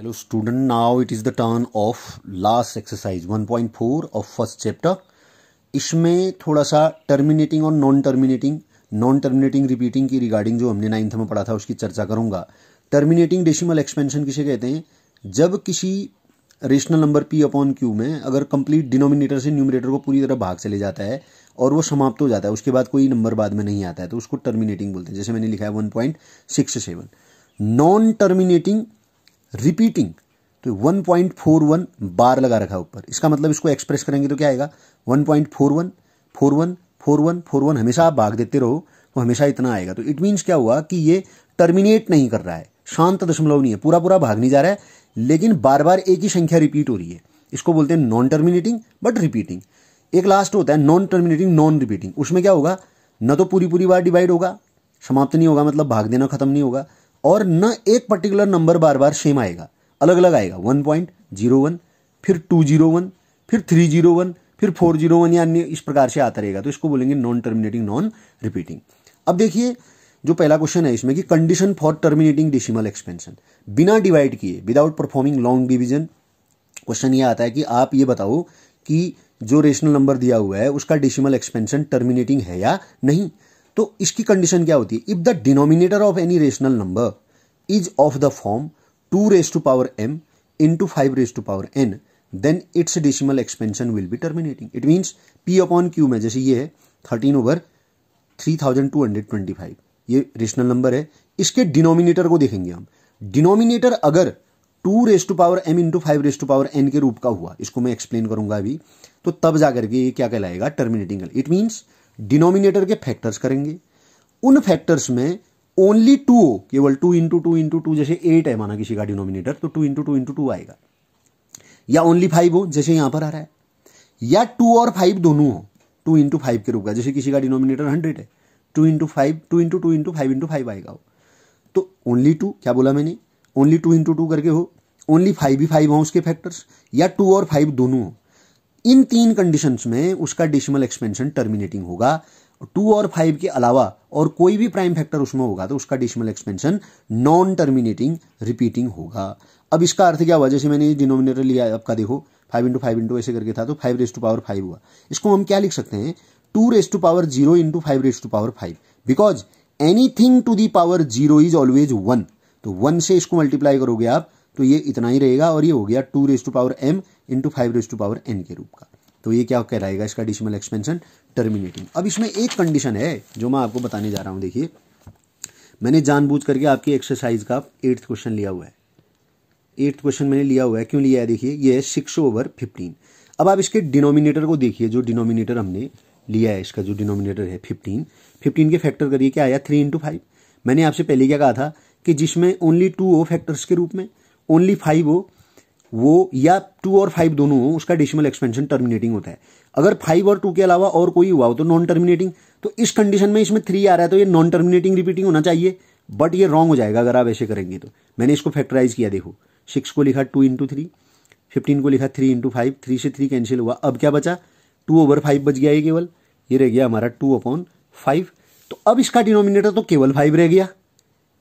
Hello student, now it is the turn of last exercise 1.4 of first chapter. इसमें थोड़ा सा terminating और non terminating repeating की regarding जो हमने 9th में पढ़ा था उसकी चर्चा करूंगा। टर्मिनेटिंग डेसिमल एक्सपेंशन किसे कहते हैं? जब किसी rational number p upon Q में अगर कंप्लीट डिनोमिनेटर से न्यूमरेटर को पूरी तरह भाग चले जाता है और वो समाप्त हो जाता है, उसके बाद कोई नंबर बाद में नहीं आता है, तो उसको टर्मिनेटिंग बोलते हैं। जैसे मैंने लिखा है 1.67। नॉन टर्मिनेटिंग रिपीटिंग तो 1.41 बार लगा रखा है ऊपर। इसका मतलब इसको एक्सप्रेस करेंगे तो क्या आएगा? 1.41 41 41 41 हमेशा आप भाग देते रहो तो हमेशा इतना आएगा। तो इट मीन्स क्या हुआ कि ये टर्मिनेट नहीं कर रहा है, शांत दशमलव नहीं है, पूरा पूरा भाग नहीं जा रहा है, लेकिन बार बार एक ही संख्या रिपीट हो रही है। इसको बोलते हैं नॉन टर्मिनेटिंग बट रिपीटिंग। एक लास्ट होता है नॉन टर्मिनेटिंग नॉन रिपीटिंग। उसमें क्या होगा? न तो पूरी बार डिवाइड होगा, समाप्त नहीं होगा, मतलब भाग देना खत्म नहीं होगा, और न एक पर्टिकुलर नंबर बार बार सेम आएगा, अलग अलग आएगा। 1.01 फिर 201 फिर 301 फिर 401 या अन्य इस प्रकार से आता रहेगा। तो इसको बोलेंगे नॉन टर्मिनेटिंग नॉन रिपीटिंग। अब देखिए जो पहला क्वेश्चन है इसमें कि condition for terminating decimal expansion, बिना डिवाइड किए without performing long division. Question ये आता है कि आप ये बताओ कि जो रेशनल नंबर दिया हुआ है उसका डेसिमल एक्सपेंशन टर्मिनेटिंग है या नहीं। तो इसकी कंडीशन क्या होती है? If the denominator of any rational number is of the form 2 raised to power m into 5 raised to power n, then its decimal expansion will be terminating. It means p upon q में जैसे ये है 13/3225, ये rational number है, इसके denominator को देखेंगे हम। डिनोमिनेटर अगर 2 raised to power m into 5 raised to power n के रूप का हुआ, इसको मैं एक्सप्लेन करूंगा अभी, तो तब जाकर के ये क्या कहलाएगा? टर्मिनेटिंग। इट मीन्स डिनोमिनेटर के फैक्टर्स करेंगे, उन फैक्टर्स में ओनली 2 हो, केवल 2 इंटू 2 इंटू 2, जैसे 8 है माना किसी का डिनोमिनेटर, तो 2 इंटू 2 इंटू 2 आएगा। या ओनली 5 हो, जैसे यहां पर आ रहा है, या 2 और 5 दोनों हो 2 इंटू 5 के रूप का, जैसे किसी का डिनोमिनेटर 100 है, 2 इंटू 5 2 इंटू 2 इंटू 5 इंटू 5 आएगा। तो ओनली 2, क्या बोला मैंने? ओनली 2 इंटू 2 करके हो, ओनली 5 भी 5 हो उसके फैक्टर्स, या 2 और 5 दोनों हो। इन तीन कंडीशंस में उसका डेसिमल एक्सपेंशन टर्मिनेटिंग होगा। 2 और 5 के अलावा और कोई भी प्राइम फैक्टर उसमें होगा तो उसका decimal expansion non terminating repeating होगा। अब इसका अर्थ क्या हुआ? जैसे मैंने डिनोमिनेटर लिया आपका, देखो 5 इंटू 5 इंटू ऐसे करके था, तो 5 रेज टू पावर 5 हुआ। इसको हम क्या लिख सकते हैं? 2 raise to power 0 into 5 raise to power 5, because anything to the power 0 is always 1। तो 1 से इसको मल्टीप्लाई करोगे आप तो ये इतना ही रहेगा, और ये हो गया 2 raise to power m into 5 raise to power n के रूप का। तो ये क्या कहलाएगा? इसका डेसिमल एक्सपेंशन टर्मिनेटिंग। अब इसमें एक कंडीशन है जो मैं आपको बताने जा रहा हूं। देखिए मैंने जानबूझ करके आपकी एक्सरसाइज का 8th क्वेश्चन लिया हुआ है। 8th क्वेश्चन मैंने लिया हुआ है, क्यों लिया है? देखिए ये है 6/15। अब आप इसके डिनोमिनेटर को देखिए, जो डिनोमिनेटर हमने लिया है, इसका जो डिनोमिनेटर है 15 के फैक्टर करिए, क्या आया? 3 इंटू 5। मैंने आपसे पहले क्या कहा था कि जिसमें ओनली 2 हो फैक्टर्स के रूप में, ओनली 5 हो वो, या 2 और 5 दोनों हो, उसका डेसिमल एक्सपेंशन टर्मिनेटिंग होता है। अगर 5 और 2 के अलावा और कोई हुआ हो तो नॉन टर्मिनेटिंग। तो इस कंडीशन में इसमें 3 आ रहा है तो ये नॉन टर्मिनेटिंग रिपीटिंग होना चाहिए, बट ये रॉन्ग हो जाएगा अगर आप ऐसे करेंगे। तो मैंने इसको फैक्टराइज किया, देखो 6 को लिखा 2 इंटू 3, 15 को लिखा 3 इंटू 5, 3 से 3 कैंसिल हुआ, अब क्या बचा? 2/5 बच गया, ये केवल ये रह गया हमारा 2/5। तो अब इसका डिनोमिनेटर तो केवल 5 रह गया,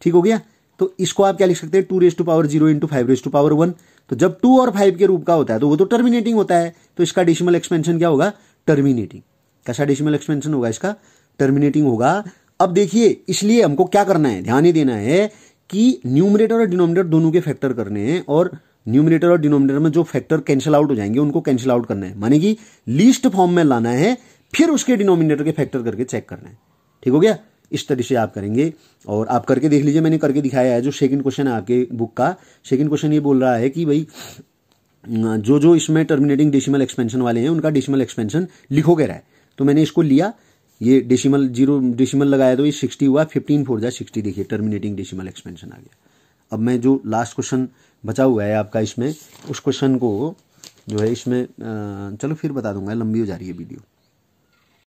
ठीक हो गया। तो इसको आप क्या लिख सकते हैं? 2 raise to power 0 into 5 raise to power 1। तो जब 2 और 5 के रूप का होता है तो वो तो टर्मिनेटिंग होता है, तो इसका डेसिमल एक्सपेंशन क्या होगा? टर्मिनेटिंग। कैसा डेसिमल एक्सपेंशन होगा इसका? टर्मिनेटिंग होगा। अब देखिए इसलिए हमको क्या करना है, ध्यान ही देना है कि न्यूमरेटर और डिनोमिनेटर दोनों के फैक्टर करने हैं, और न्यूमरेटर और डिनोमिनेटर में जो फैक्टर कैंसिल आउट हो जाएंगे उनको कैंसिल आउट करना है, माने कि लीस्ट फॉर्म में लाना है, फिर उसके डिनोमिनेटर के फैक्टर करके चेक करना है। ठीक हो गया? इस तरह से आप करेंगे और आप करके देख लीजिए, मैंने करके दिखाया है। जो सेकंड क्वेश्चन है आपके बुक का, सेकंड क्वेश्चन ये बोल रहा है कि भाई जो इसमें टर्मिनेटिंग डेसिमल एक्सपेंशन वाले हैं उनका डेसिमल एक्सपेंशन लिखो कह रहा है। तो मैंने इसको लिया, ये डेसिमल 0 डेसिमल लगाया तो ये 60 हुआ, 15 4 जा 60, देखिए टर्मिनेटिंग डेसिमल एक्सपेंशन आ गया। अब मैं जो लास्ट क्वेश्चन बचा हुआ है आपका इसमें, उस क्वेश्चन को जो है इसमें चलो फिर बता दूंगा, लंबी हो जा रही है वीडियो।